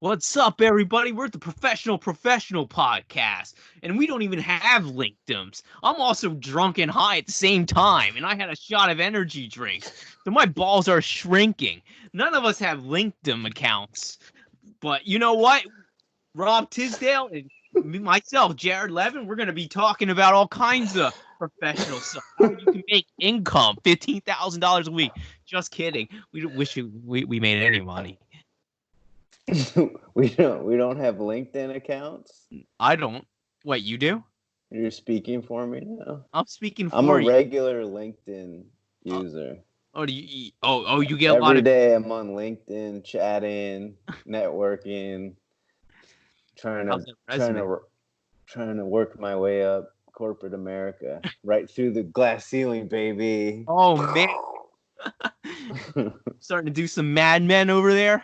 What's up, everybody? We're the Professional Podcast, and we don't even have linkdums. I'm also drunk and high at the same time, and I had a shot of energy drinks, so my balls are shrinking. None of us have linkdom accounts, but you know what? Rob Tisdale and myself, Jared Levin, we're going to be talking about all kinds of professional stuff. How you can make income, $15,000 a week. Just kidding. We wish we made any money. we don't have LinkedIn accounts. I don't. Wait, you do? You're speaking for me now. I'm speaking for I'm a you. regular LinkedIn user. You get a lot Every of day I'm on LinkedIn, chatting, networking, trying to work my way up corporate America, right through the glass ceiling, baby. Oh man. Starting to do some Mad Men over there.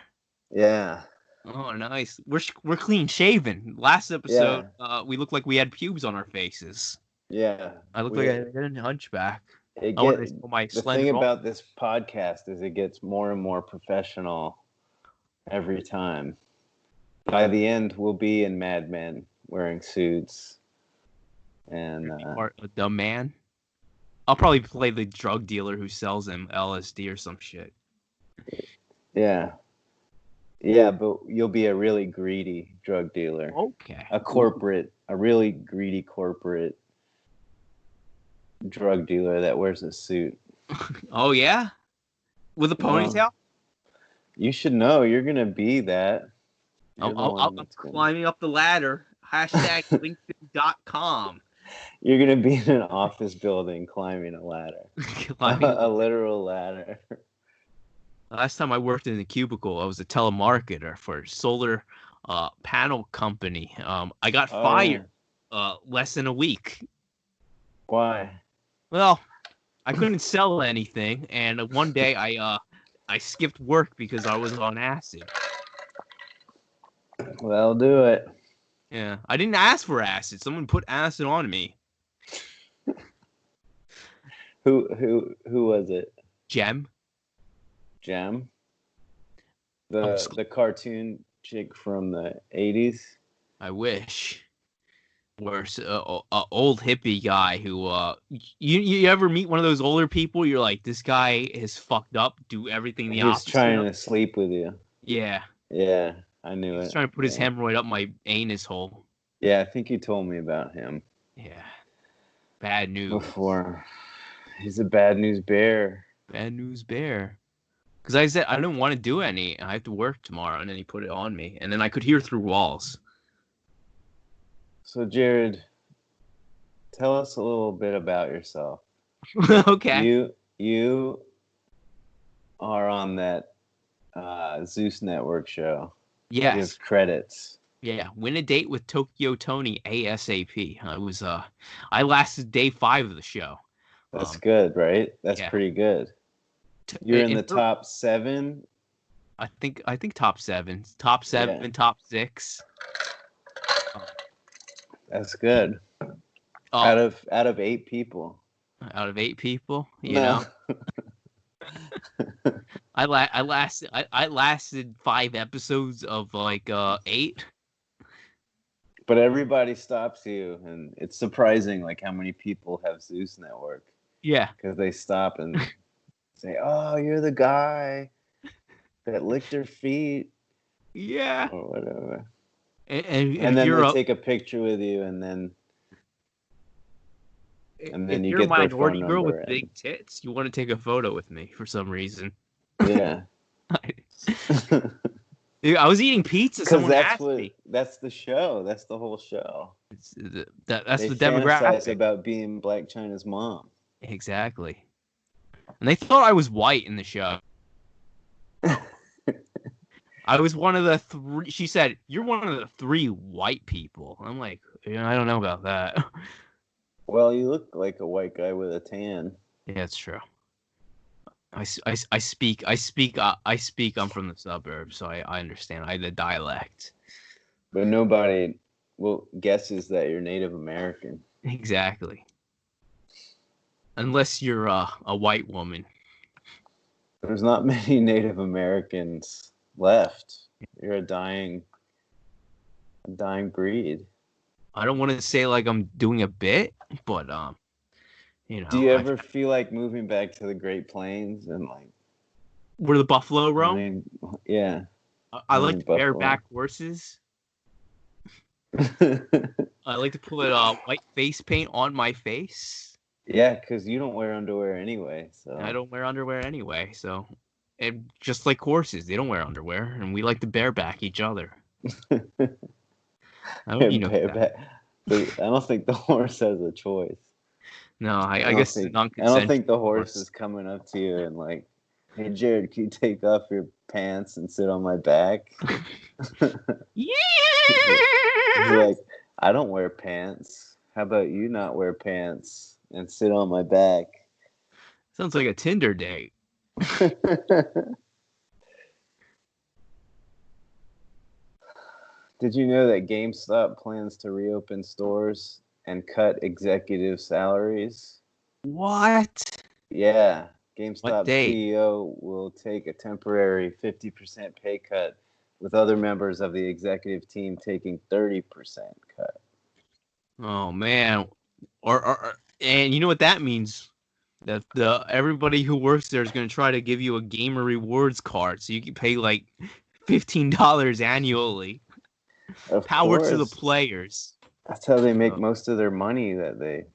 Yeah. Oh, nice. We're clean shaven. Last episode, we looked like we had pubes on our faces. Yeah. I look like I had a hunchback. The thing about this podcast is it gets more and more professional every time. By the end, we'll be in Mad Men wearing suits. And the man. I'll probably play the drug dealer who sells them LSD or some shit. Yeah. Yeah, but you'll be a really greedy drug dealer. Okay. A really greedy corporate drug dealer that wears a suit. Oh, yeah? With a ponytail? You should know. You're going to be that. I'm climbing up the ladder. #LinkedIn.com. You're going to be in an office building climbing a ladder. A literal ladder. Last time I worked in a cubicle, I was a telemarketer for a solar panel company. I got fired less than a week. Why? Well, I couldn't sell anything, and one day I skipped work because I was on acid. Well, do it. Yeah, I didn't ask for acid. Someone put acid on me. Who was it? Gem. The cartoon chick from the 80s. I wish. Where old hippie guy who you ever meet one of those older people? You're like, this guy is fucked up. Do everything the opposite. He's trying to sleep with you. Yeah. Yeah, I knew it. He's trying to put his hemorrhoid up my anus hole. Yeah, I think you told me about him. Yeah. Bad news. Before. He's a bad news bear. Bad news bear. Because I said I didn't want to do any. I have to work tomorrow, and then he put it on me, and then I could hear through walls. So, Jared, tell us a little bit about yourself. Okay. You are on that Zeus Network show. Yes. Give credits. Yeah, win a date with Tokyo Tony ASAP. I lasted day 5 of the show. That's good, right? That's pretty good. You're in the top 7. I think top 7, top 7, yeah. Top 6. That's good. Out of 8 people. Out of 8 people, you know. I lasted 5 episodes of like 8. But everybody stops you, and it's surprising like how many people have Zeus Network. Yeah. Because they stop and say, "Oh, you're the guy that licked her feet." Yeah. Or whatever. And then they take a picture with you, and then you get their phone number. If you're a minority girl with big tits, you want to take a photo with me for some reason. Yeah. Dude, I was eating pizza. Someone asked me. That's the show. That's the whole show. That's the demographic. Fantasize about being Blac Chyna's mom. Exactly. And they thought I was white in the show. I was one of the 3. She said, "You're one of the 3 white people." I'm like, I don't know about that. Well, you look like a white guy with a tan. Yeah, that's true. I speak. I'm from the suburbs, so I understand. I the dialect. But nobody guesses that you're Native American. Exactly. Unless you're a white woman. There's not many Native Americans left. You're a dying breed. I don't want to say like I'm doing a bit, but Do you ever feel like moving back to the Great Plains and like where the buffalo roam? Yeah. I like to bareback horses. I like to put white face paint on my face. Yeah, because you don't wear underwear anyway. So I don't wear underwear anyway. So, and just like horses, they don't wear underwear, and we like to bareback each other. I don't think the horse has a choice. No, I guess it's non-consensual. I don't think the horse is coming up to you and like, "Hey, Jared, can you take off your pants and sit on my back?" Yeah. He's like, "I don't wear pants. How about you not wear pants and sit on my back?" Sounds like a Tinder date. Did you know that GameStop plans to reopen stores and cut executive salaries? What? Yeah. GameStop CEO will take a temporary 50% pay cut, with other members of the executive team taking 30% cut. Oh man. And you know what that means? That everybody who works there is going to try to give you a gamer rewards card so you can pay like $15 annually. Power to the players. That's how they make most of their money. It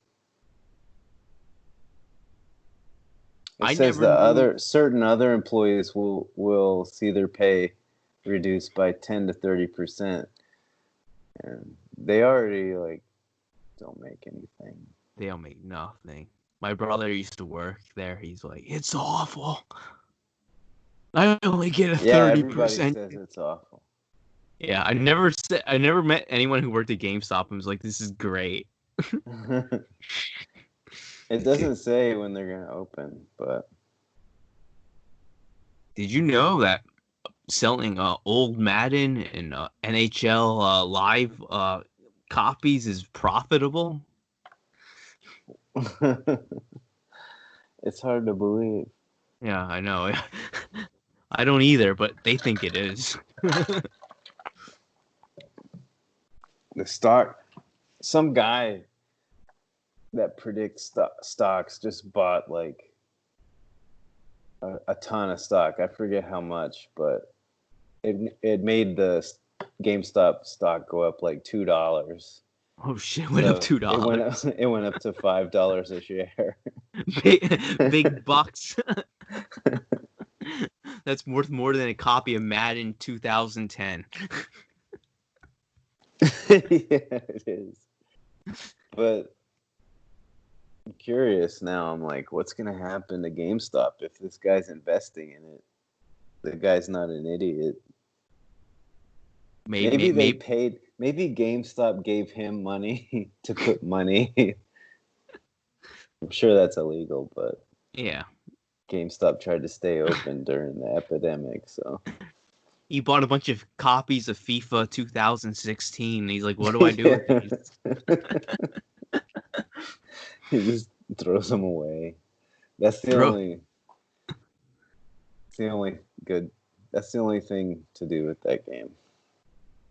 says certain other employees will see their pay reduced by 10 to 30%, and they already like don't make anything. They don't make nothing. My brother used to work there. He's like, it's awful. I only get a 30%. Everybody says it's awful. Yeah, I never met anyone who worked at GameStop and was like, this is great. It doesn't say when they're gonna open, but did you know that selling old Madden and NHL live copies is profitable? It's hard to believe. Yeah, I know. I don't either, but they think it is. Some guy that predicts stocks just bought like a ton of stock. I forget how much, but it made the GameStop stock go up like $2. Oh shit! Went up $2. It went up to $5 a share. Big bucks. That's worth more than a copy of Madden 2010. Yeah, it is. But I'm curious now. I'm like, what's gonna happen to GameStop if this guy's investing in it? The guy's not an idiot. Maybe GameStop gave him money to put money. I'm sure that's illegal, but yeah, GameStop tried to stay open during the epidemic, so he bought a bunch of copies of FIFA 2016. And he's like, "What do I do with these?" He just throws them away. That's the only thing to do with that game.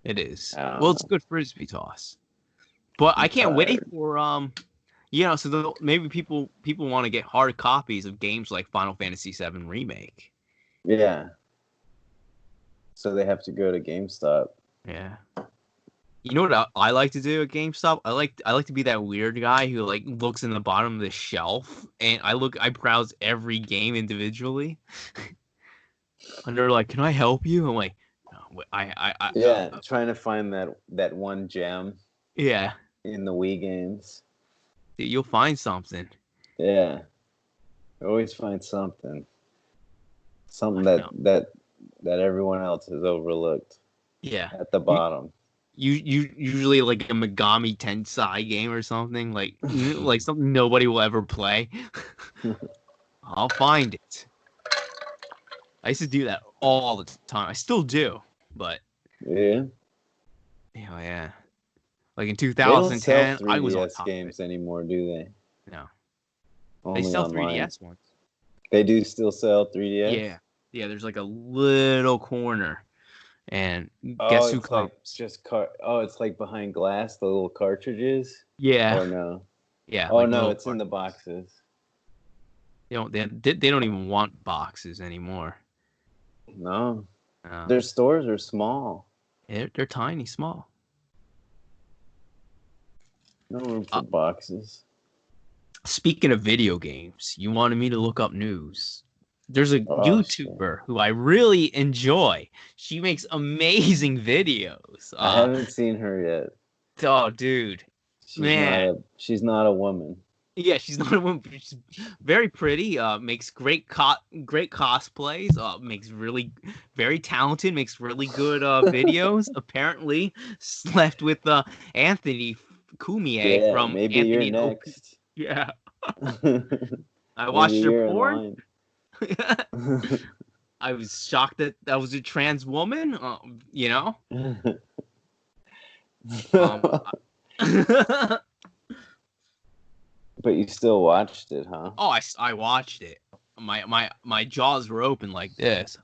It is. Well, it's good frisbee toss. But I can't wait for so maybe people want to get hard copies of games like Final Fantasy VII Remake. Yeah. So they have to go to GameStop. Yeah. You know what I like to do at GameStop? I like to be that weird guy who like looks in the bottom of the shelf and I browse every game individually. And they're like, "Can I help you?" I'm like, "No, I trying to find that one gem. Yeah. In the Wii games. You'll find something. Yeah. Always find something. Something that everyone else has overlooked. Yeah. At the bottom. You usually like a Megami Tensei game or something like something nobody will ever play. I'll find it. I used to do that all the time. I still do, but yeah. Yeah. Like in 2010, I was on top games anymore, do they? No. Only they sell online. 3DS ones. They do still sell 3DS? Yeah. Yeah, there's like a little corner And Oh, guess who it's like comes? just it's like behind glass, the little cartridges. Yeah, Or no? yeah, Oh like no, little it's in the boxes. they don't even want boxes anymore. No, their stores are small. They're tiny, small. No room for boxes. Speaking of video games, you wanted me to look up news. There's a YouTuber Shit. who I really enjoy. She makes amazing videos. I haven't seen her yet. Oh, dude, man. She's not a woman. Yeah, she's not a woman. She's very pretty. Makes great cosplays. Makes really very talented. Makes really good videos. Apparently, slept with Anthony Cumia Yeah, from maybe you're Anthony and OP. next. Yeah, I Maybe watched her you're in porn. line. I was shocked that was a trans woman. You know. But you still watched it, huh? Oh, I watched it. My jaws were open like this.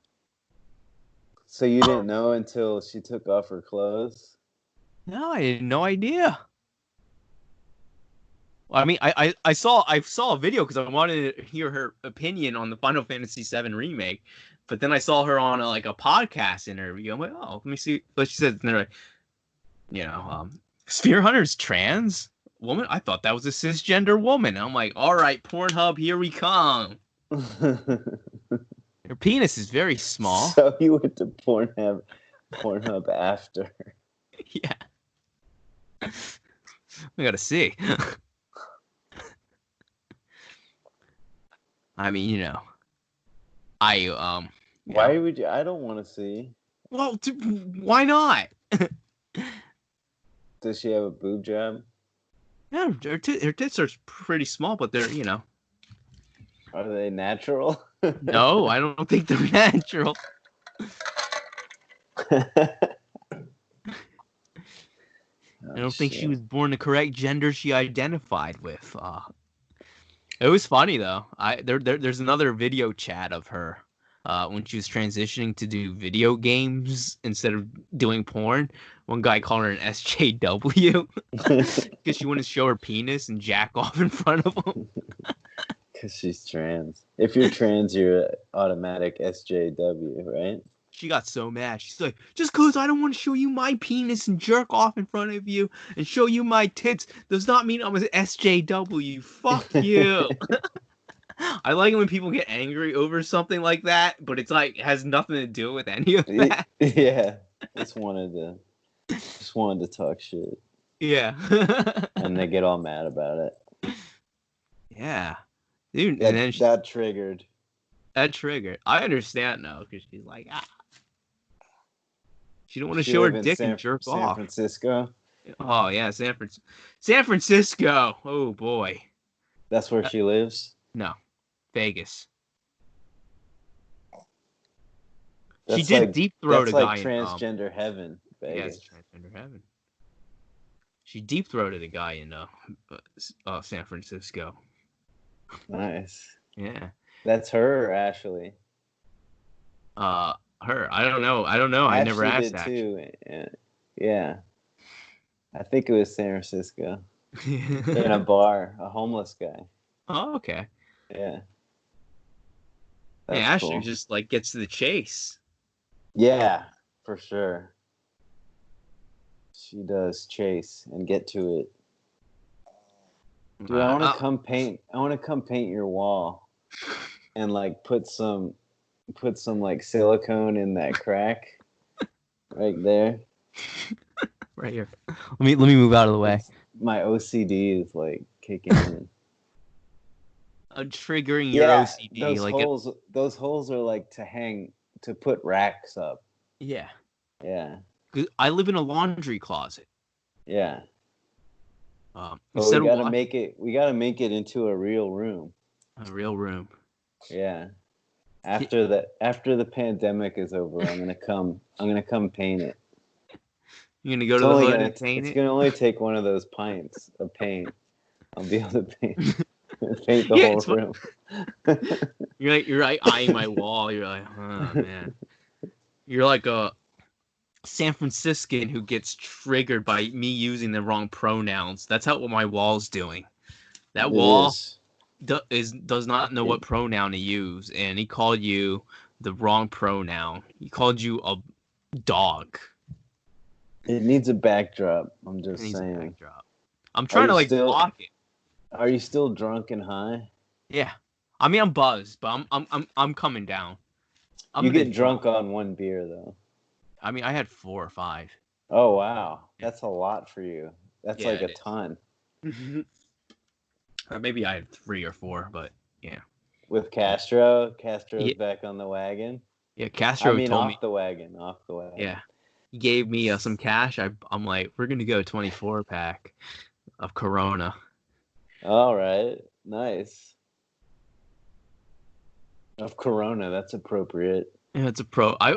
So you didn't know until she took off her clothes? No, I had no idea. I mean, I saw a video because I wanted to hear her opinion on the Final Fantasy VII remake, but then I saw her on a podcast interview. I'm like, oh, let me see what she said. And they're like, Sphere Hunter's trans woman. I thought that was a cisgender woman. I'm like, all right, Pornhub, here we come. Her penis is very small. So you went to Pornhub after. Yeah. We gotta see. I mean, Why would you? I don't want to see. Well, why not? Does she have a boob job? Yeah, her tits are pretty small, but they're Are they natural? No, I don't think they're natural. I don't think she was born the correct gender she identified with. It was funny though. There's another video chat of her when she was transitioning to do video games instead of doing porn. One guy called her an SJW because she wouldn't show her penis and jack off in front of him. Because she's trans. If you're trans, you're automatic SJW, right? She got so mad. She's like, just because I don't want to show you my penis and jerk off in front of you and show you my tits does not mean I'm an SJW. Fuck you. I like it when people get angry over something like that, but it's like it has nothing to do with any of that. Yeah. Just wanted to talk shit. Yeah. And they get all mad about it. Yeah. Dude, that triggered. That triggered. I understand now because she's like, she don't want to show her dick and jerk off. San Francisco? Oh, yeah, San Francisco. Oh, boy. That's where she lives? No. Vegas. That's she did deep throat a guy. That's like transgender heaven. Vegas. Yes, transgender heaven. She deep throated a guy in San Francisco. Nice. Yeah. That's her or Ashley? Her. I don't know. Ashley I never asked that too. Yeah. I think it was San Francisco. In a bar, a homeless guy. Oh, okay. Yeah. That's Ashley cool. Just gets to the chase. Yeah, for sure. She does chase and get to it. Dude, I want to come paint. I want to come paint your wall, and put some silicone in that crack, right there. Right here. Let me move out of the way. My OCD is kicking in. Triggering your OCD. Those holes are to put racks up. Yeah. Yeah. 'Cause I live in a laundry closet. Yeah. We gotta make it into a real room. A real room. Yeah. After the pandemic is over, I'm gonna come paint it. You're gonna go to the hood and paint it? It's gonna only take one of those pints of paint. I'll be able to paint the whole room. You're eyeing my wall. You're like, oh man. You're like San Franciscan who gets triggered by me using the wrong pronouns. That's what my wall's doing. That wall does not know what pronoun to use, and he called you the wrong pronoun. He called you a dog. It needs a backdrop. I'm just saying. I'm trying to block it. Are you still drunk and high? Yeah, I mean I'm buzzed, but I'm coming down. You get drunk on one beer though. I mean I had 4 or 5. Oh wow, that's a lot for you. That's like a ton. Maybe I had 3 or 4, but yeah. With Castro's back on the wagon. Yeah, Castro told me off the wagon. Yeah, he gave me some cash. I'm like, we're gonna go 24-pack of Corona. All right, nice. Of Corona, that's appropriate. Yeah, it's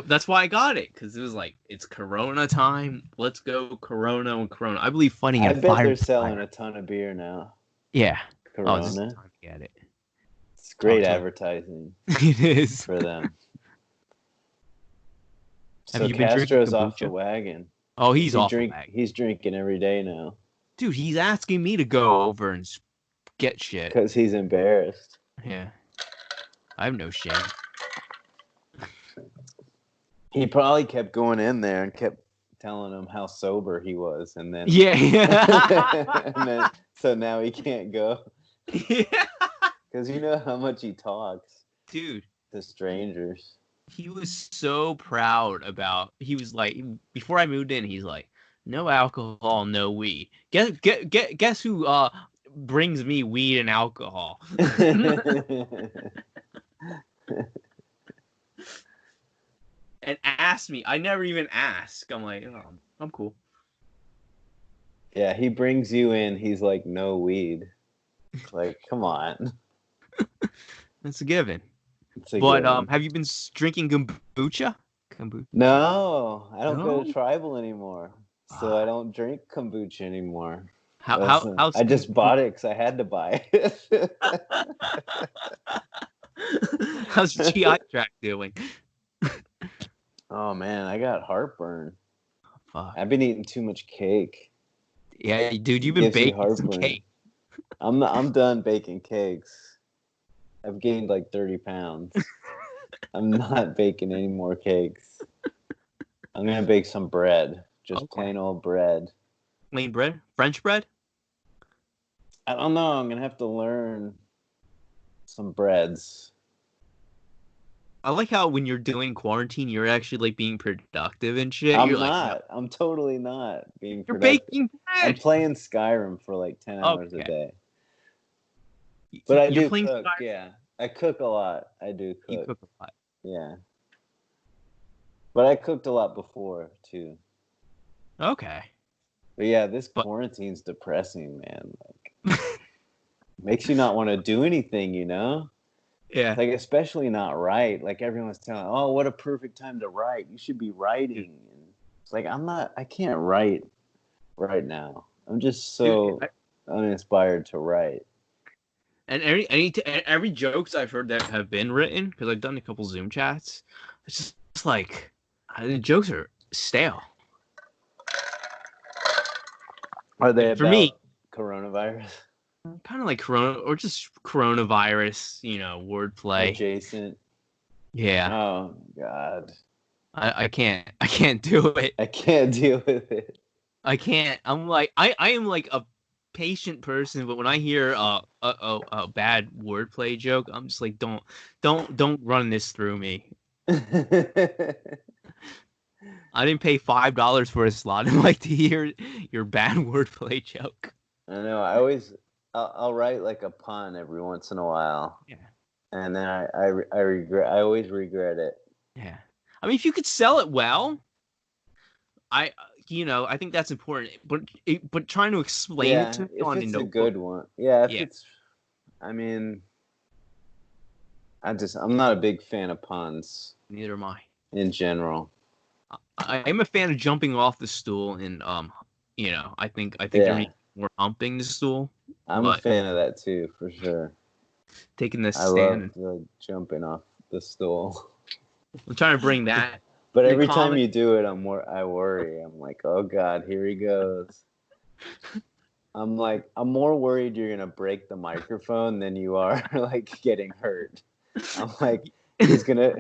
that's why I got it, because it was like, it's Corona time. Let's go Corona and Corona. I believe fighting a fire. I bet they're selling a ton of beer now. Yeah. Corona. Oh, this is time to get it. It's great advertising. It is. For them. So Castro's off the wagon. Oh, he's off the wagon. He's drinking every day now. Dude, he's asking me to go over and get shit. Because he's embarrassed. Yeah. I have no shame. He probably kept going in there and kept telling him how sober he was, and then and then so now he can't go. Yeah. Because you know how much he talks, dude, to strangers. He was so proud about. He was like, before I moved in, he's like, no alcohol, no weed. Guess who brings me weed and alcohol? And asked me. I never even asked. I'm like, oh, I'm cool. Yeah, he brings you in. He's like, no weed. Like, come on. That's a given. But have you been drinking kombucha? No, I don't go to tribal anymore, so I don't drink kombucha anymore. I just bought it because I had to buy it. How's your GI tract doing? Oh man, I got heartburn. Fuck. I've been eating too much cake. Yeah, dude, you've been baking some cake. I'm done baking cakes. I've gained like 30 pounds. I'm not baking any more cakes. I'm gonna bake some bread, just plain old bread. Plain bread? French bread? I don't know. I'm gonna have to learn some breads. I like how when you're doing quarantine, you're actually like being productive and shit. I'm you're not. Like, no. I'm totally not being you're productive. Baking bread. I'm playing Skyrim for like 10 hours a day. But I do cook. Skyrim? Yeah, I cook a lot. I do cook. You cook a lot. Yeah. But I cooked a lot before too. Okay. But yeah, this quarantine's depressing, man. Like, makes you not want to do anything, you know? Yeah. Like, especially not write. Like, everyone's telling, oh, what a perfect time to write. You should be writing. And it's like, I can't write right now. I'm just so uninspired to write. And every jokes I've heard that have been written, because I've done a couple Zoom chats, it's just like, the jokes are stale. Are they for me coronavirus? Kind of like corona, or just coronavirus, wordplay. Adjacent. Yeah. Oh God. I can't do it. I can't deal with it. I can't. I'm like I am like a patient person, but when I hear a bad wordplay joke, I'm just like, don't run this through me. I didn't pay $5 for a slot. I'd like to hear your bad wordplay joke. I know. I'll write like a pun every once in a while. Yeah. And then I always regret it. Yeah. I mean, if you could sell it well, I think that's important. But trying to explain it to me on it's a good one. Yeah. It's, I mean, I'm not a big fan of puns. Neither am I. In general. I am a fan of jumping off the stool, and I think there needs more humping the stool. I'm a fan of that too, for sure. Taking the stand. I love jumping off the stool. I'm trying to bring that But every time you do it, I worry. I'm like, oh God, here he goes. I'm more worried you're gonna break the microphone than you are like getting hurt. I'm like, he's gonna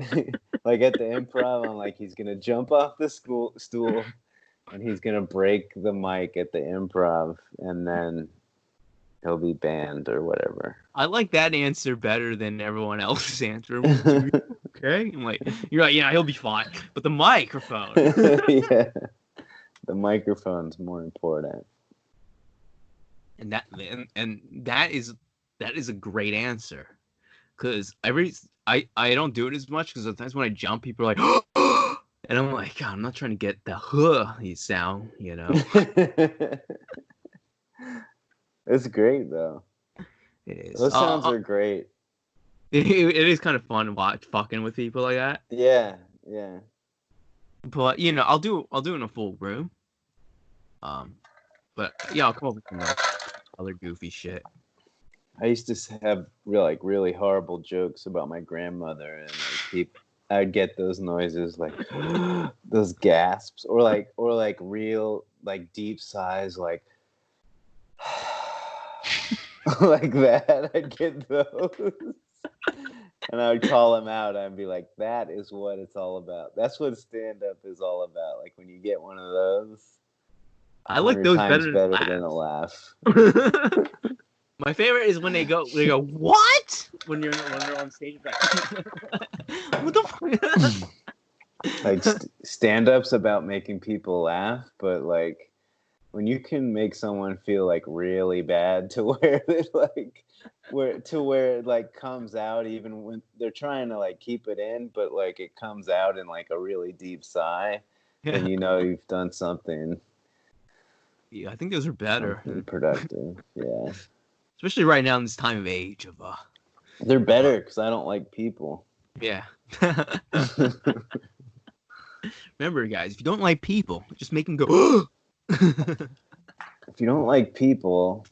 like at the improv. I'm like, he's gonna jump off the stool, and he's gonna break the mic at the improv, and then he'll be banned or whatever. I like that answer better than everyone else's answer. Okay, I'm like, you're right. Yeah, he'll be fine. But the microphone. Yeah, the microphone's more important. And that is a great answer, because I don't do it as much, because sometimes when I jump, people are like, and I'm like, God, I'm not trying to get the sound, you know. It's great though. It is. Those sounds are great. It is kind of fun to watch fucking with people like that. Yeah. But I'll do it in a full room. But yeah, I'll come up with some other goofy shit. I used to have really horrible jokes about my grandmother, and I'd get those noises like those gasps, or real deep sighs, like like that. I'd get those, and I would call them out. I'd be like, "That is what it's all about. That's what stand-up is all about." Like when you get one of those, I like those better than a laugh. My favorite is when they go what? When they're on stage, like, what the fuck? Like stand-ups about making people laugh, but like when you can make someone feel like really bad to where it comes out, even when they're trying to like keep it in, but like it comes out in like a really deep sigh, then you've done something. Yeah, I think those are better. Productive, yeah. Especially right now in this time of age of They're better because I don't like people. Yeah. Remember, guys, if you don't like people, just make them go. If you don't like people,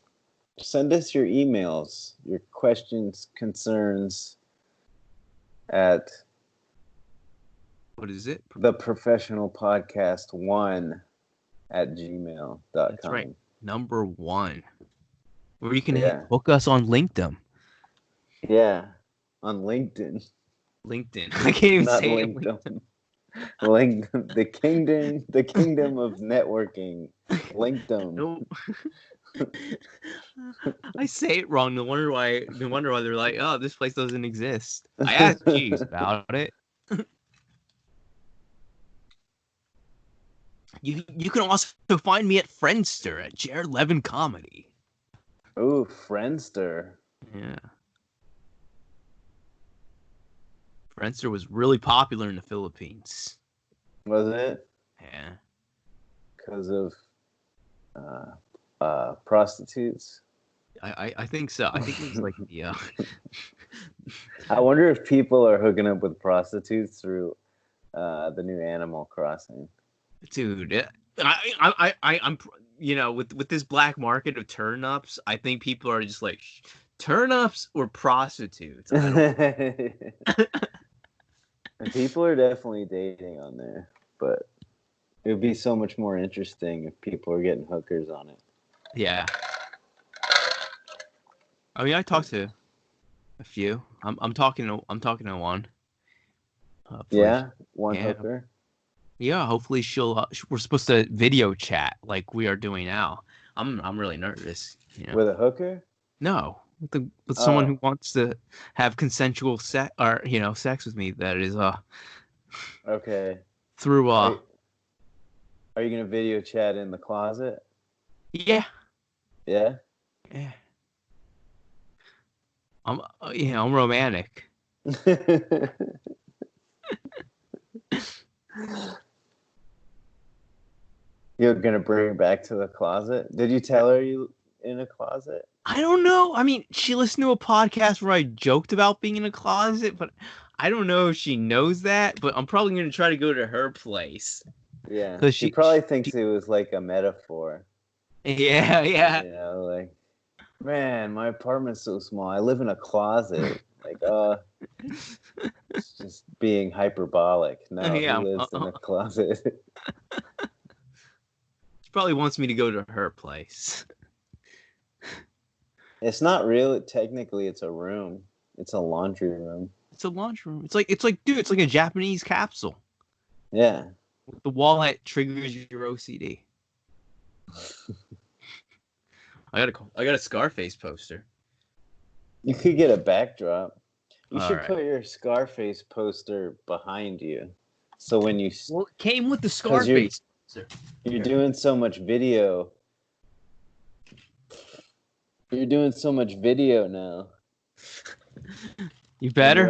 send us your emails, your questions, concerns at what is it? The Professional Podcast 1 at gmail.com. That's right. Number 1. Or you can hook us on LinkedIn. Yeah, on LinkedIn. I can't even say LinkedIn. LinkedIn, the kingdom of networking. LinkedIn. No. I say it wrong. No wonder why they're like, oh, this place doesn't exist. I asked Jeeves about it. You can also find me at Friendster at Jared Levin Comedy. Ooh, Friendster. Yeah. Friendster was really popular in the Philippines. Was it? Yeah. Because of prostitutes? I think so. I think it was like yeah. I wonder if people are hooking up with prostitutes through the new Animal Crossing. Dude, I'm with this black market of turn-ups, I think people are just like turn-ups or prostitutes. People are definitely dating on there, but it would be so much more interesting if people are getting hookers on it. Yeah. I mean, I talked to a few. I'm talking to one. One hooker. Yeah, hopefully she'll. We're supposed to video chat like we are doing now. I'm really nervous. With a hooker? No, with someone who wants to have consensual sex or sex with me. That is okay. Through Are you gonna video chat in the closet? Yeah. Yeah. Yeah. I'm romantic. You're gonna bring her back to the closet? Did you tell her you in a closet? I don't know. I mean, she listened to a podcast where I joked about being in a closet, but I don't know if she knows that. But I'm probably gonna try to go to her place. Yeah, because she probably thinks it was like a metaphor. Yeah. Like, man, my apartment's so small. I live in a closet. Like, it's just being hyperbolic. No, he lives in a closet. She probably wants me to go to her place. It's not real. Technically, it's a room. It's a laundry room. It's a laundry room. It's like, dude, it's like a Japanese capsule. Yeah. With the wall that triggers your OCD. I got a Scarface poster. You could get a backdrop. You All should right. put your Scarface poster behind you. So when you... Well, it came with the Scarface poster. You're doing so much video. You're doing so much video now. You better.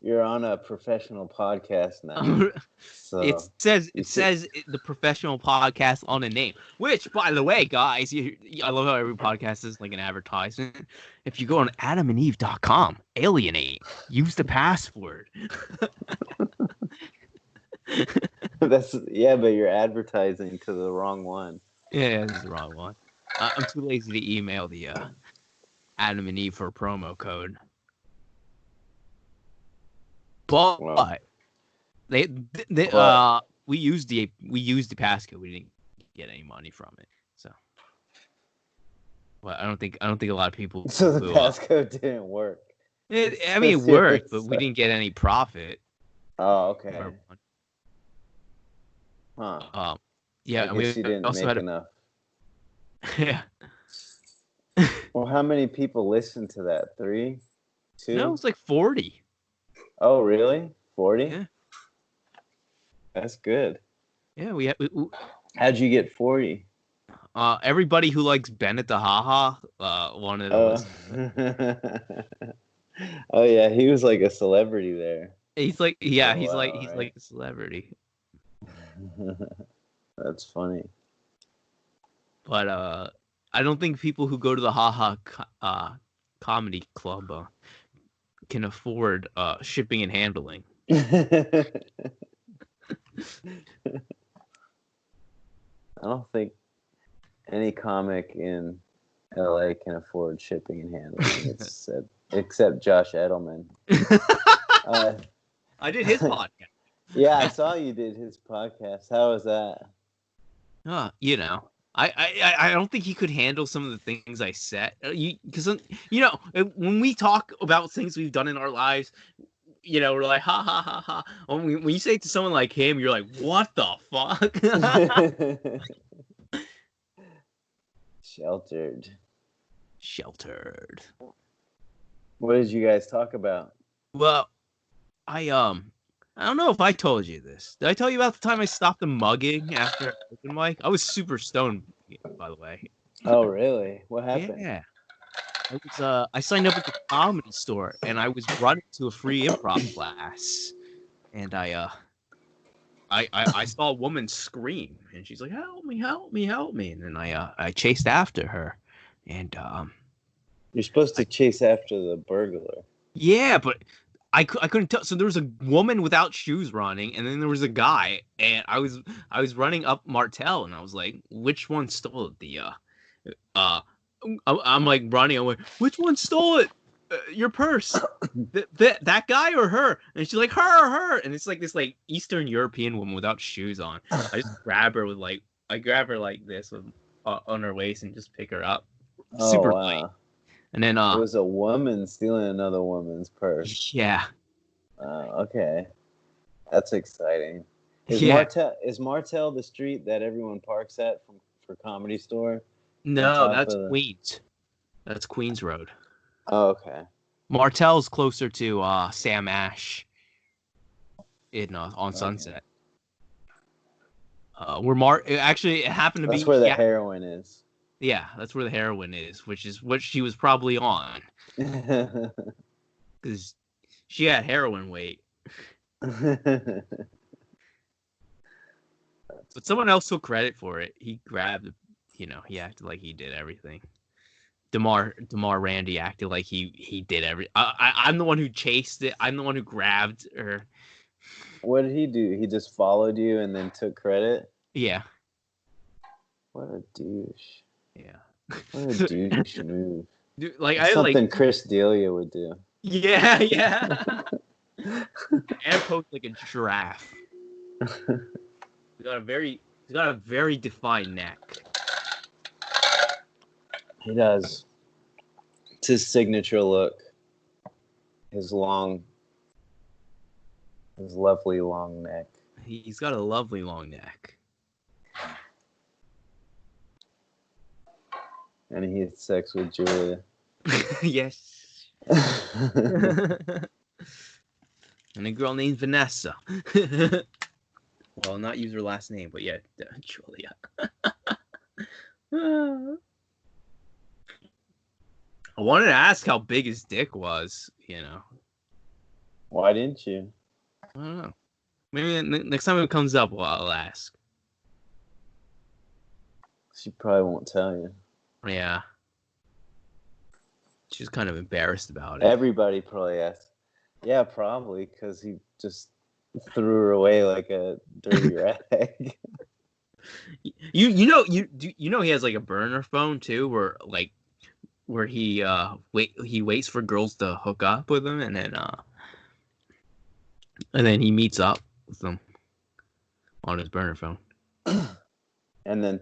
You're on a professional podcast now. So it says the professional podcast on the name. Which, by the way, guys, I love how every podcast is like an advertisement. If you go on adamandeve.com, alienate, use the password. But you're advertising to the wrong one. Yeah, this is the wrong one. I'm too lazy to email the Adam and Eve for a promo code. But we used the passcode. We didn't get any money from it. So, well, I don't think a lot of people. So the passcode didn't work. It worked, but we didn't get any profit. Oh, okay. Huh. Yeah, I guess you didn't make enough. Yeah. Well, how many people listened to that? 3? 2? No, it's like 40. Oh, really? 40? Yeah. That's good. Yeah, How'd you get 40? Everybody who likes Bennett the Haha wanted to listen. Oh yeah, he was like a celebrity there. He's like, yeah, he's like a celebrity. That's funny. But I don't think people who go to the Haha Comedy Club can afford shipping and handling. I don't think any comic in LA can afford shipping and handling. Except Josh Edelman. I did his podcast. Yeah, I saw you did his podcast. How was that? I don't think he could handle some of the things I said. Because when we talk about things we've done in our lives, we're like ha ha ha ha. When you say it to someone like him, you're like, what the fuck? Sheltered. What did you guys talk about? Well, I don't know if I told you this. Did I tell you about the time I stopped the mugging after open mic? I was super stoned, by the way. Oh, really? What happened? Yeah. I signed up at the Comedy Store, and I was running to a free improv class, and I saw a woman scream, and she's like, "Help me, help me, help me!" And then I chased after her, and you're supposed to chase after the burglar. Yeah, but I couldn't tell. So there was a woman without shoes running, and then there was a guy, and I was running up Martel, and I was like, "Which one stole it?" I'm like running. I'm like, "Which one stole it? Your purse? that guy or her?" And she's like, "Her," and it's like this like Eastern European woman without shoes on. I just grab her like this with on her waist and just pick her up. Super light. And then it was a woman stealing another woman's purse. Yeah. Okay. That's exciting. Is Martel the street that everyone parks at for Comedy Store? No, that's Queens. That's Queens Road. Oh, okay. Martel's closer to Sam Ash on Sunset. Actually, it happened to be... That's where the heroin is. Yeah, that's where the heroin is, which is what she was probably on. Because she had heroin weight. But someone else took credit for it. He grabbed, he acted like he did everything. DeMar Randy acted like he did everything. I'm the one who chased it. I'm the one who grabbed her. What did he do? He just followed you and then took credit? Yeah. What a douche. Yeah. What a douche move. Dude, like That's something Chris D'Elia would do. Yeah, yeah. And pose like a giraffe. He's got a very defined neck. He does. It's his signature look. His lovely long neck. He's got a lovely long neck. And he had sex with Julia. Yes. And a girl named Vanessa. Well, not use her last name, but yeah, Julia. I wanted to ask how big his dick was, you know. Why didn't you? I don't know. Maybe next time it comes up, I'll ask. She probably won't tell you. Yeah. She's kind of embarrassed about it. Everybody probably asks. Yeah, probably, because he just threw her away like a dirty rag. You know he has like a burner phone too, where he waits for girls to hook up with him, and then he meets up with them on his burner phone. And then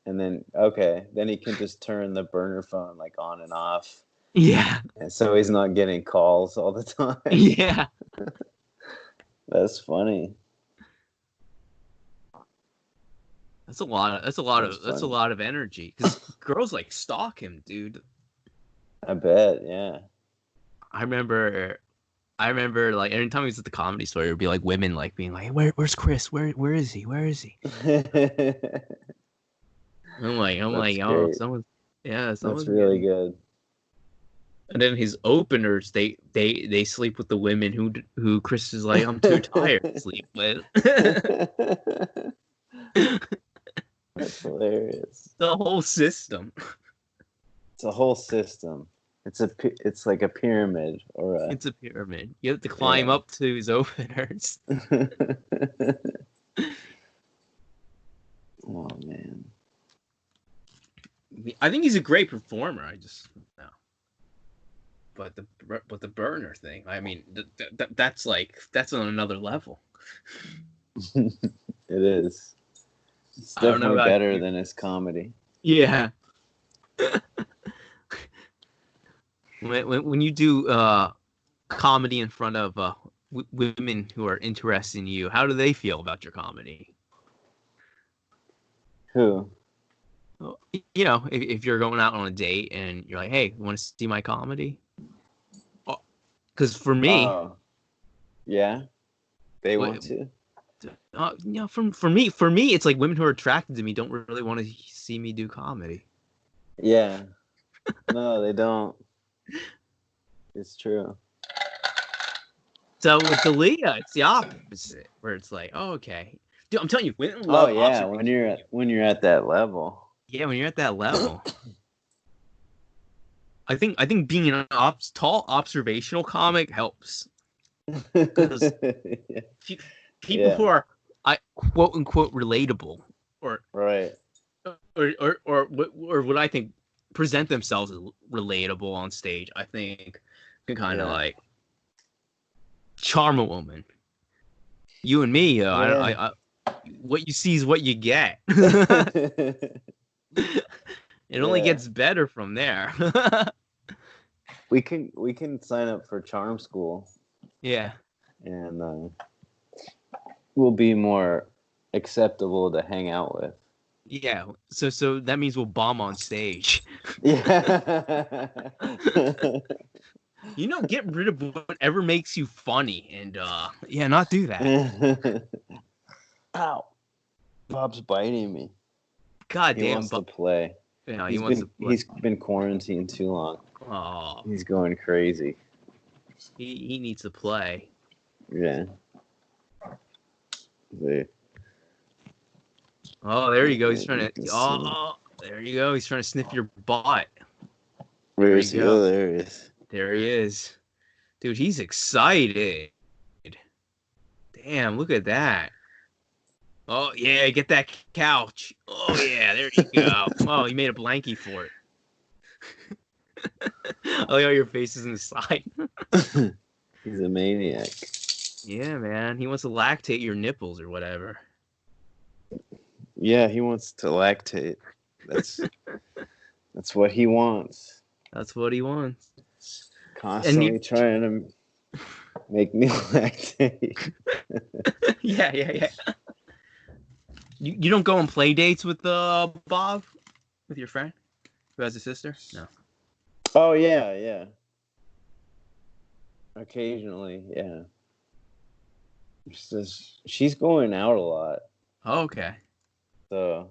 then he can just turn the burner phone like on and off. Yeah. And so he's not getting calls all the time. Yeah. That's funny. That's a lot of energy, because girls like stalk him, dude. I bet, yeah. I remember like every time he was at the Comedy Store, it would be like women like being like, where's Chris? Where is he? Where is he? I'm like, oh, someone's That's really good. And then his openers, they sleep with the women who Chris is like, I'm too tired to sleep with. That's hilarious. The whole system. It's a whole system. It's like a pyramid It's a pyramid. You have to climb up to his openers. Oh man. I think he's a great performer. I just no. But the burner thing, I mean, that's on another level. It is. It's definitely better than his comedy. Yeah. When you do comedy in front of women who are interested in you, how do they feel about your comedy? Who? Well, you know, if you're going out on a date and you're like, hey, you want to see my comedy? Because for me, yeah, they want to. You know, for me, it's like women who are attracted to me don't really want to see me do comedy. Yeah, no, they don't. It's true. So with Dalia, it's the opposite, where it's like, oh, okay, dude, I'm telling you, women love. Oh yeah, when you're at that level. Yeah, when you're at that level. I think being an tall observational comic helps. Because people who are quote unquote relatable, or right, or what I think present themselves as relatable on stage, I think can kind of like charm a woman. You and me, I what you see is what you get. It only gets better from there. We can sign up for Charm School. Yeah. And we'll be more acceptable to hang out with. Yeah. So that means we'll bomb on stage. Yeah. You know, get rid of whatever makes you funny, and not do that. Ow. Bob's biting me. God damn. He wants to play. Yeah, he's been quarantined too long. Oh. He's going crazy. He needs to play. Yeah. See. Oh, there you go. He's trying to. Oh, there you go. He's trying to sniff your butt. Where is he? Oh, there he is. There he is. Dude, he's excited. Damn, look at that. Oh, yeah, get that couch. Oh, yeah, there you go. Oh, he made a blankie for it. Oh, yeah, your face is in the side. He's a maniac. Yeah, man. He wants to lactate your nipples or whatever. Yeah, he wants to lactate. That's what he wants. That's what he wants. Constantly trying to make me lactate. Yeah. You don't go on play dates with Bob? With your friend? Who has a sister? No. Oh, yeah. Occasionally, yeah. She's going out a lot. Oh, okay. So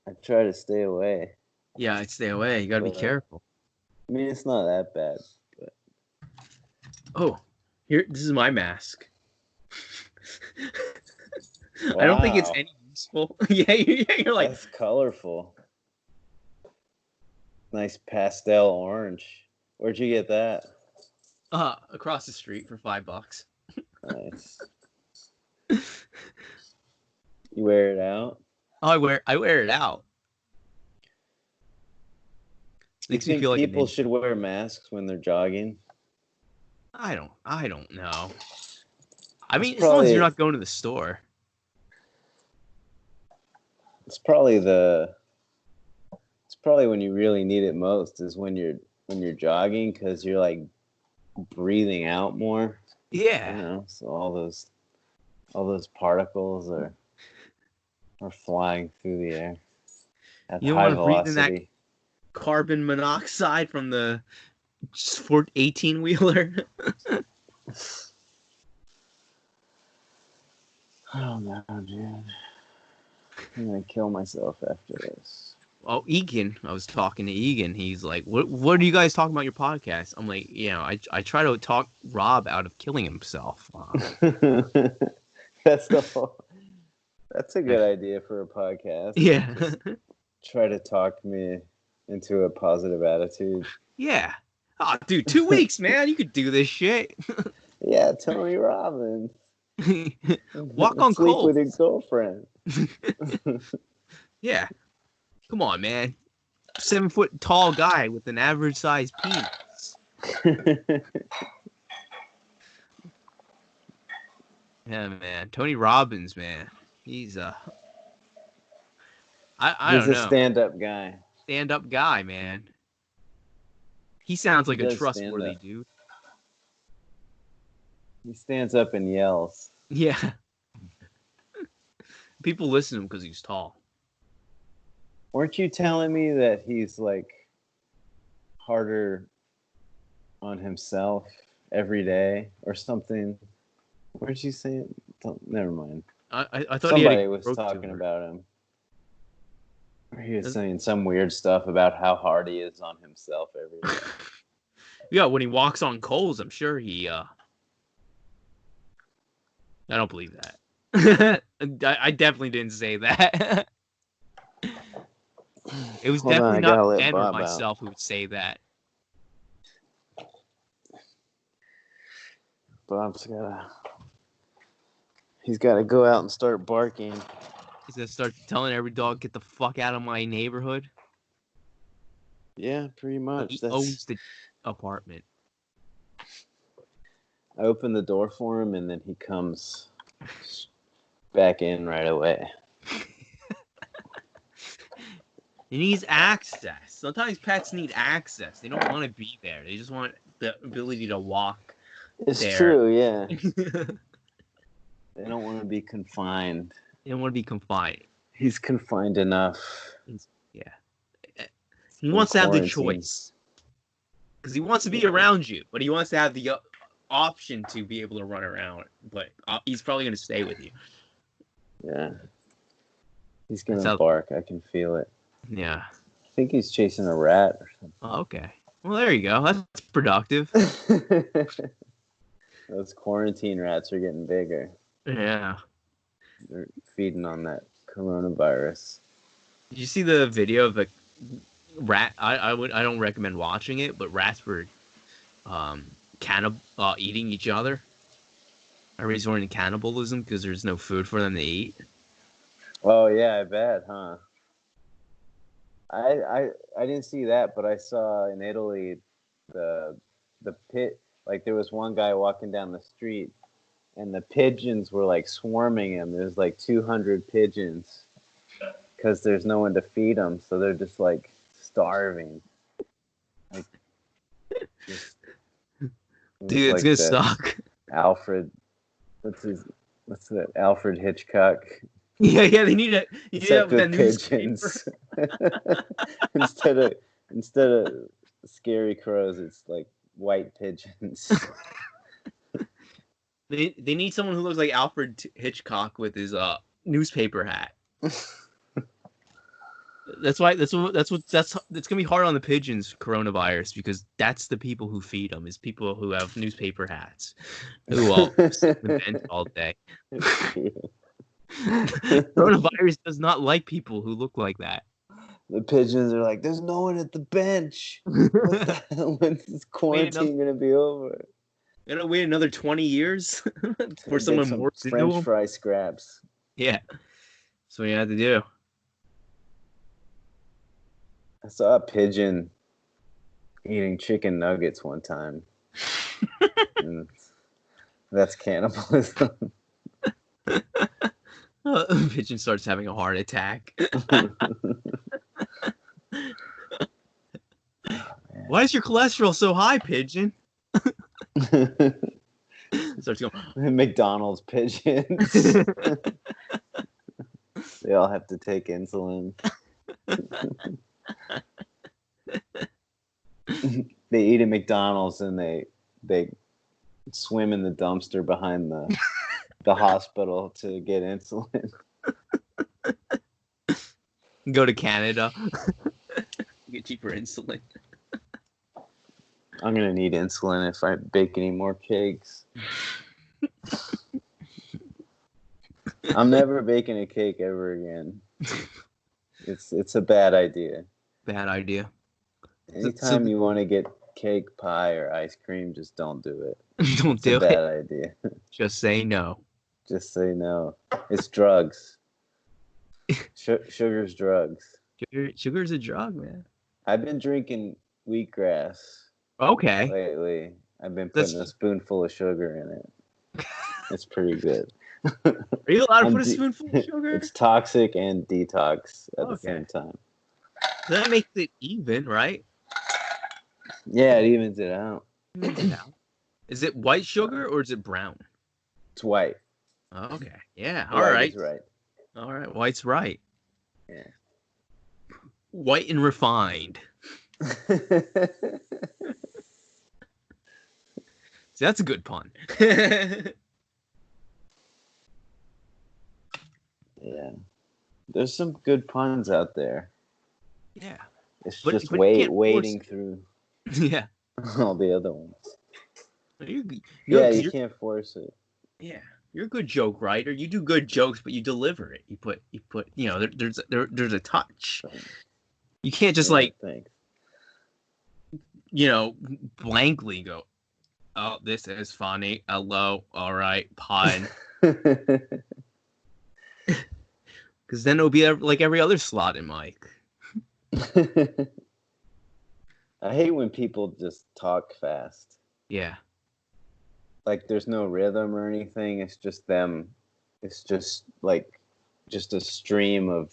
I try to stay away. Yeah, I'd stay away. You gotta be careful. I mean, it's not that bad. But... Oh, here. This is my mask. Wow. I don't think it's any useful. Yeah, you're like... That's colorful. Nice pastel orange. Where'd you get that? Across the street for $5. Nice. You wear it out? Oh, I wear it out. Makes me feel like people should wear masks when they're jogging. I don't know. I mean, as long as you're not going to the store. It's probably when you really need it most is when you're jogging, because you're like breathing out more. Yeah. You know, so all those particles are flying through the air at high velocity. Breathe in that carbon monoxide from the 18-wheeler. Oh no, dude. I'm gonna kill myself after this. Oh, Egan. I was talking to Egan. He's like, what are you guys talking about your podcast? I'm like, I try to talk Rob out of killing himself. That's a good idea for a podcast. Yeah. Just try to talk me into a positive attitude. Yeah. Oh, dude, 2 weeks, man. You could do this shit. Yeah, Tony Robbins. Walk on Sleep coals with your girlfriend. Yeah. Come on, man. 7 foot tall guy with an average sized penis. Yeah, man. Tony Robbins, man. He's I don't know. He's a stand-up guy. Stand-up guy, man. He sounds like a trustworthy dude. He stands up and yells. Yeah. People listen to him because he's tall. Weren't you telling me that he's like harder on himself every day or something? Where'd you say it? Never mind. I thought somebody was talking about him. Or he was saying some weird stuff about how hard he is on himself every day. Yeah, when he walks on coals, I'm sure he. I don't believe that. I definitely didn't say that. It was definitely not a man or myself who would say that. Bob's he's got to go out and start barking. He's going to start telling every dog, get the fuck out of my neighborhood. Yeah, pretty much. He owns the apartment. I open the door for him, and then he comes back in right away. He needs access. Sometimes pets need access. They don't want to be there. They just want the ability to walk. It's true, yeah. They don't want to be confined. They don't want to be confined. He's confined enough. Yeah. He wants to have the choice. Because he wants to be around you, but he wants to have the option to be able to run around. But he's probably going to stay with you. Yeah. He's going to bark. I can feel it. Yeah. I think he's chasing a rat or something. Oh, okay. Well, there you go. That's productive. Those quarantine rats are getting bigger. Yeah. They're feeding on that coronavirus. Did you see the video of the rat? I don't recommend watching it, but rats were eating each other. Everybody's learning cannibalism because there's no food for them to eat. Oh yeah, I bet, huh? I didn't see that, but I saw in Italy the pit. Like there was one guy walking down the street, and the pigeons were like swarming him. There's like 200 pigeons because there's no one to feed them, so they're just like starving. Like, dude, it's like gonna suck. Alfred, what's that? Alfred Hitchcock. Yeah, they need it. Except with pigeons. instead of scary crows, it's like white pigeons. They need someone who looks like Alfred Hitchcock with his newspaper hat. It's gonna be hard on the pigeons, coronavirus, because that's the people who feed them, is people who have newspaper hats, who all sit in the bench all day. Coronavirus does not like people who look like that. The pigeons are like, there's no one at the bench. What the hell? When's this quarantine gonna be over? Gonna wait another 20 years for someone more French fry scraps. Yeah, that's what you have to do. I saw a pigeon eating chicken nuggets one time. And that's cannibalism. Pigeon starts having a heart attack. Why is your cholesterol so high, pigeon? Starts going. McDonald's pigeons. They all have to take insulin. They eat at McDonald's and they swim in the dumpster behind the hospital to get insulin. Go to Canada. Get cheaper insulin. I'm gonna need insulin if I bake any more cakes. I'm never baking a cake ever again. It's a bad idea. Bad idea. Anytime you want to get cake, pie, or ice cream, just don't do it. Don't do it. It's a bad idea. Just say no. Just say no. It's drugs. Sugar's drugs. Sugar's a drug, man. I've been drinking wheatgrass. Okay. Lately, I've been putting a spoonful of sugar in it. It's pretty good. Are you allowed to put a spoonful of sugar? It's toxic and detox at the same time. That makes it even, right? Yeah, it evens it out. Is it white sugar or is it brown? It's white. Oh, okay. Yeah. All right. Right. All right. White's right. Yeah. White and refined. See, that's a good pun. Yeah. There's some good puns out there. Yeah. It's just wading through all the other ones. You can't force it. Yeah. You're a good joke writer. You do good jokes, but you deliver it. You put there's a touch. You can't just blankly go, oh, this is funny. Hello. All right. Pun. Because then it'll be like every other slot in mic. I hate when people just talk fast. Yeah. Like there's no rhythm or anything. It's just them. It's just a stream of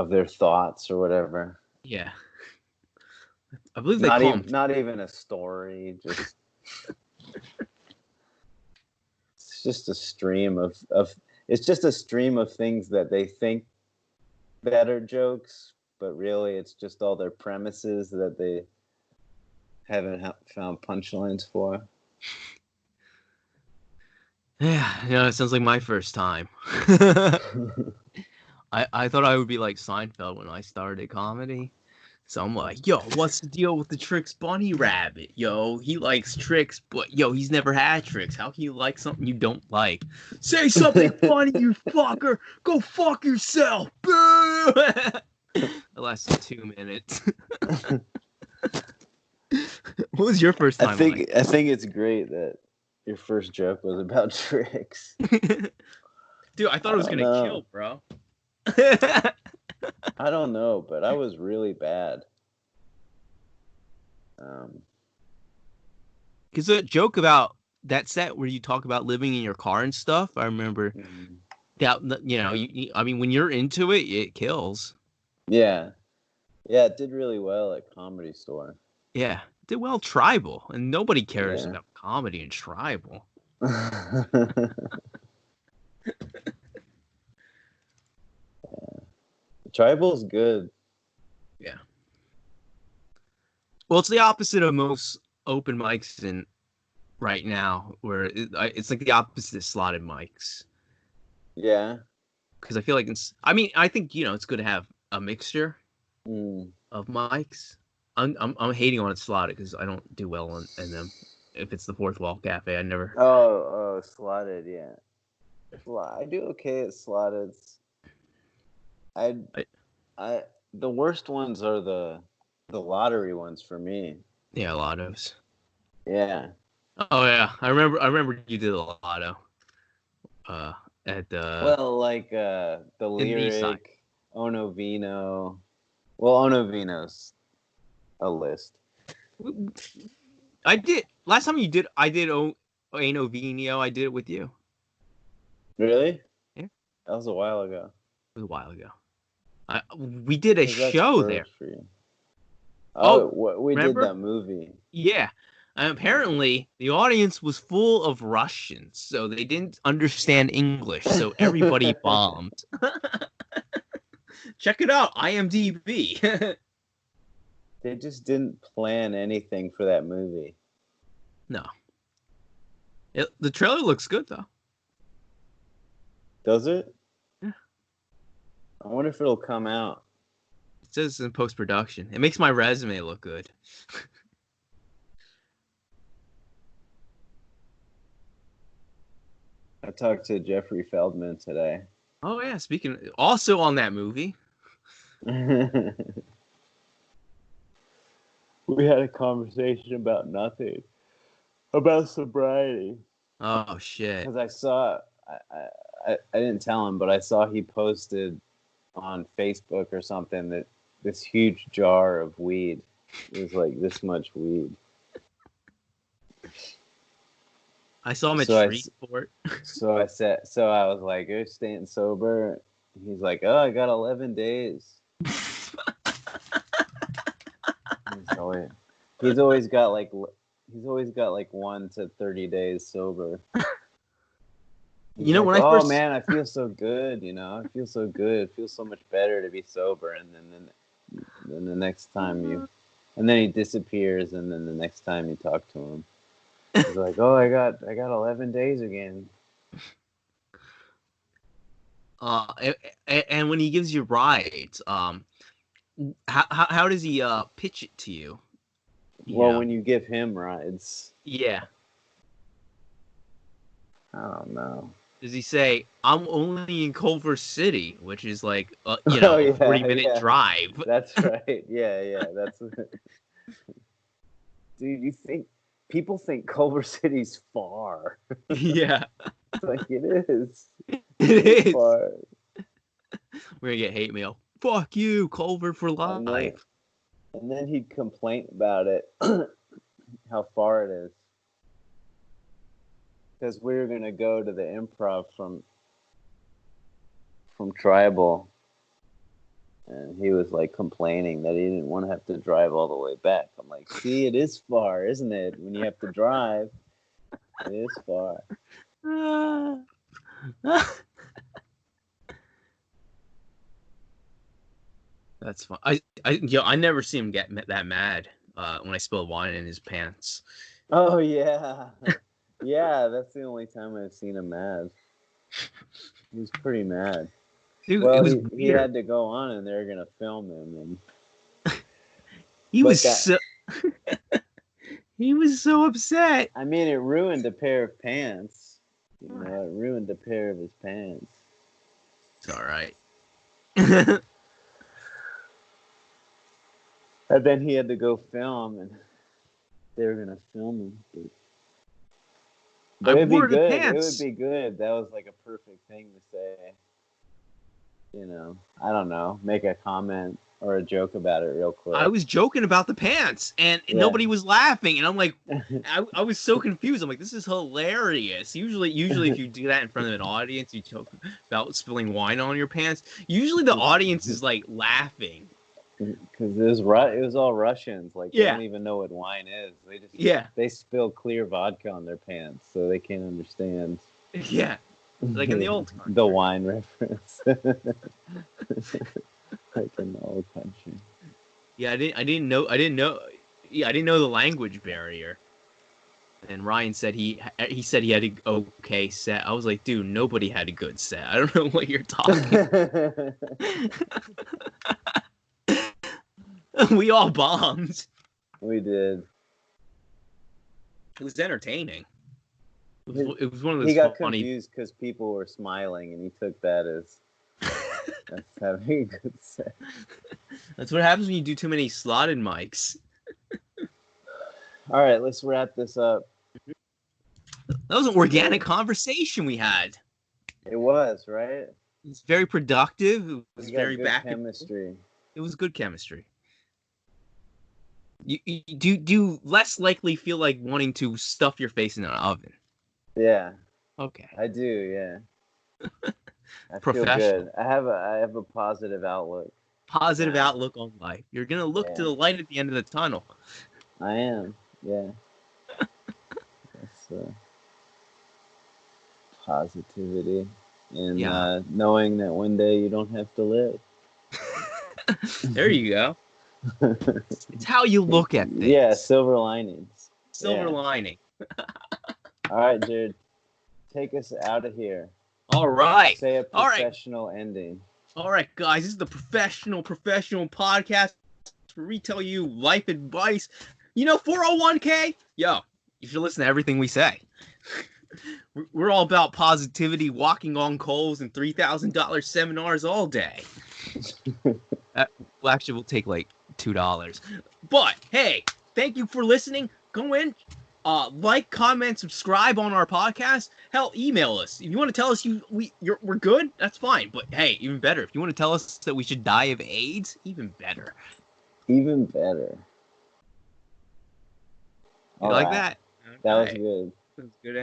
their thoughts or whatever. Yeah. I believe not even a story. Just it's just a stream of it's just a stream of things that they think that are jokes, but really it's just all their premises that they haven't found punchlines for. Yeah, it sounds like my first time. I thought I would be like Seinfeld when I started comedy. So I'm like, yo, what's the deal with the Tricks Bunny Rabbit? Yo, he likes tricks, but yo, he's never had tricks. How can you like something you don't like? Say something funny, you fucker! Go fuck yourself! Boo! It lasted 2 minutes. What was your first time? I think it's great that your first joke was about tricks. Dude, I thought it was gonna kill, bro. I don't know, but I was really bad. Because the joke about that set where you talk about living in your car and stuff, I remember that, I mean, when you're into it, it kills. Yeah. Yeah, it did really well at Comedy Store. Yeah, it did well Tribal, and nobody cares about comedy and Tribal. Tribal's good. Yeah. Well, it's the opposite of most open mics in right now, where it's like the opposite of slotted mics. Yeah. Because I feel like I think it's good to have a mixture of mics. I'm hating on it slotted because I don't do well in them. If it's the Fourth Wall Cafe, I never. Oh, slotted, yeah. I do okay at slotted. The worst ones are the lottery ones for me. Yeah, lottos. Yeah. Oh yeah, I remember you did a lotto. At the like the Lyric, Ono Vino. Well, Ono Vino's a list. I did last time you did. I did Ono Vino. I did it with you. Really? Yeah. That was a while ago. It was a while ago. We did a show there. For you. We did that movie. Yeah. And apparently, the audience was full of Russians, so they didn't understand English, so everybody bombed. Check it out, IMDb. They just didn't plan anything for that movie. No. The trailer looks good, though. Does it? Yeah. I wonder if it'll come out. It says in post-production. It makes my resume look good. I talked to Jeffrey Feldman today. Oh, yeah. Also on that movie. We had a conversation about nothing. About sobriety. Oh, shit. Because I saw... I didn't tell him, but I saw he posted on Facebook or something that this huge jar of weed. It was like this much weed. I saw him at Shreveport. So I was like, "You're staying sober?" He's like, "Oh, I got 11 days." He's always got like 1 to 30 days sober. He's like, when oh man, I feel so good. I feel so good. It feels so much better to be sober. And then the next time and then he disappears. And then the next time you talk to him, he's like, oh, I got 11 days again. And when he gives you rides, how does he pitch it to you? When you give him rides. Yeah. I don't know. Does he say, I'm only in Culver City, which is like, a 40-minute drive? That's right. Yeah. That's dude, people think Culver City's far. Yeah. It's like, it is. It is. Far. We're going to get hate mail. Fuck you, Culver for life. And then he'd complain about it, how far it is. Because we were going to go to the Improv from Tribal. And he was like complaining that he didn't want to have to drive all the way back. I'm like, see, it is far, isn't it? When you have to drive, it is far. That's fun. I never see him get that mad when I spill wine in his pants. Oh yeah. Yeah, that's the only time I've seen him mad. He was pretty mad. Dude, well, it was he had to go on, and they're gonna film him, and he was so upset. I mean, it ruined a pair of pants. It ruined a pair of his pants. It's all right. And then he had to go film, and they were gonna film him. But it'd be good. It would be good. That was like a perfect thing to say. I don't know. Make a comment or a joke about it real quick. I was joking about the pants, and nobody was laughing, and I'm like, I was so confused. I'm like, this is hilarious. Usually if you do that in front of an audience, you joke about spilling wine on your pants. Usually the audience is like laughing. Because it was all Russians. Like, they don't even know what wine is. They just they spill clear vodka on their pants, so they can't understand. Yeah, like in the old country. The wine reference. Like in the old country. Yeah, I didn't know. Yeah, I didn't know the language barrier. And Ryan said he said he had an okay set. I was like, dude, nobody had a good set. I don't know what you're talking. We all bombed. We did. It was entertaining. It was one of those. He got confused because people were smiling, and he took that as having a good set. That's what happens when you do too many slotted mics. All right, let's wrap this up. That was an organic conversation we had. It was, right? It's very productive. It was very good chemistry. It was good chemistry. You do less likely feel like wanting to stuff your face in an oven. Yeah. Okay. I do, yeah. I feel Professional. good. I have a positive outlook. Positive outlook on life. You're gonna look to the light at the end of the tunnel. I am, yeah. That's positivity and knowing that one day you don't have to live. There you go. It's how you look at things. Yeah, silver linings. Silver lining. All right, Jared. Take us out of here. All right. Say a professional ending. All right, guys. This is the professional podcast where we tell you life advice. 401k? Yo, you should listen to everything we say. We're all about positivity, walking on coals, and $3,000 seminars all day. Actually, we'll take like $2. But hey, thank you for listening. Go in, like, comment, subscribe on our podcast. Hell, email us if you want to tell us we're good. That's fine. But hey, even better, if you want to tell us that we should die of AIDS, even better. Even better. You like that? That was good. That was good.